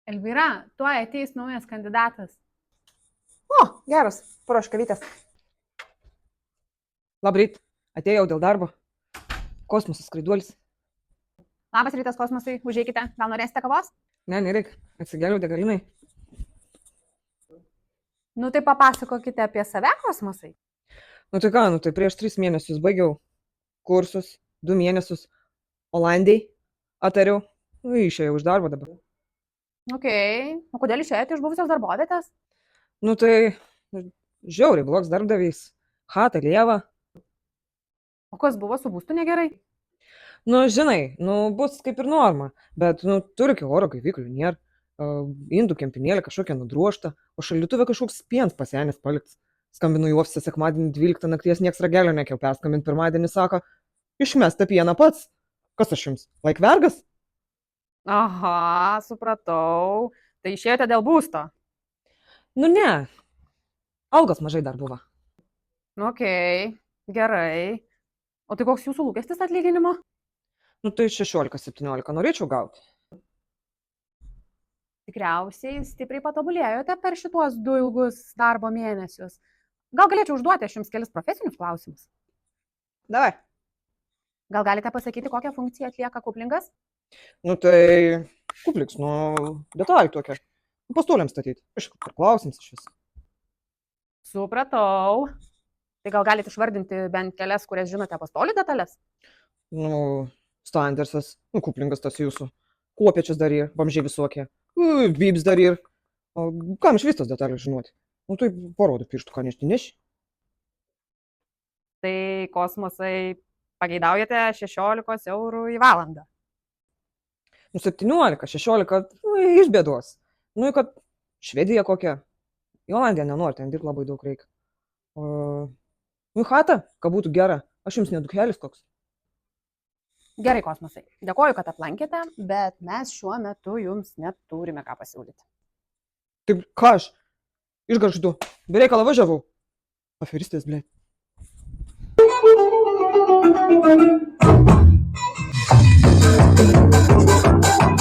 Elvyra, tuoj ateis naujas kandidatas. O, geras, paruošk kavytės. Labryt, atėjau dėl darbo. Kosmosas skraiduolis. Labas rytas, kosmosai, užeikite. Gal norėsite kavos? Ne, nereik, atsigeriau degalinai. Nu tai papasakokite apie save, kosmosai. Nu tai ką, tai prieš 3 mėnesius baigiau kursus, 2 mėnesius Olandijai atariau, išėjau iš darbo dabar. Ok, o kodėl išėjote iš buvusios darbovietės? Nu tai žiauriai blogs darbdavys, chata lieva. O kas buvo su būstu negerai? Nu žinai, bus kaip ir norma, bet turi iki oro gaivyklių nėra. Indų kempinėlė kažkokia nudruošta, o šaldytuve kažkoks piens pasenęs paliktas. Skambinu į ofisą sekmadienį 12 nakties, nieks ragelio nekėl, perskambint pirmadienį, sako, išmest tą pieną pats. Kas aš jums, laik vergas? Aha, supratau. Tai išėjote dėl būsto. Nu ne, algos mažai dar buvo. Ok, gerai. O tai koks jūsų lūkestis atlyginimo? Nu tai 16-17 norėčiau gauti. Tikriausiai stipriai patobulėjote per šituos 2 ilgus darbo mėnesius. Gal galėčiau užduoti aš jums kelis profesinius klausimus? Davai. Gal galite pasakyti, kokią funkciją atlieka kuplingas? Nu tai kupliks, detalį tokia. Pastoliam statyti. Kažkaip klausims iš vis. Supratau. Tai gal galite išvardinti bent kelias, kurias žinote pastolių detalės? Standersas, kuplingas tas jūsų. Kopiečius dar ir, vamžiai visokie. Bybs dar ir. Kam iš vis tos detalės žinoti? Tai parodo pirštų, ką nešti neši. Tai kosmosai pageidaujate 16 eurų į valandą. 17, 16, iš bėdos. Kad Švedija kokia. Į Olandiją nenori, ten dirbti labai daug reikia. Į chatą, ką būtų gera. Aš jums nedukhelis koks. Gerai, kosmosai. Dėkoju, kad aplankėte, bet mes šiuo metu jums neturime ką pasiūlyti. Taip, ką aš? Išgarždu. Bereikalą važiavau. Aferistės, blė.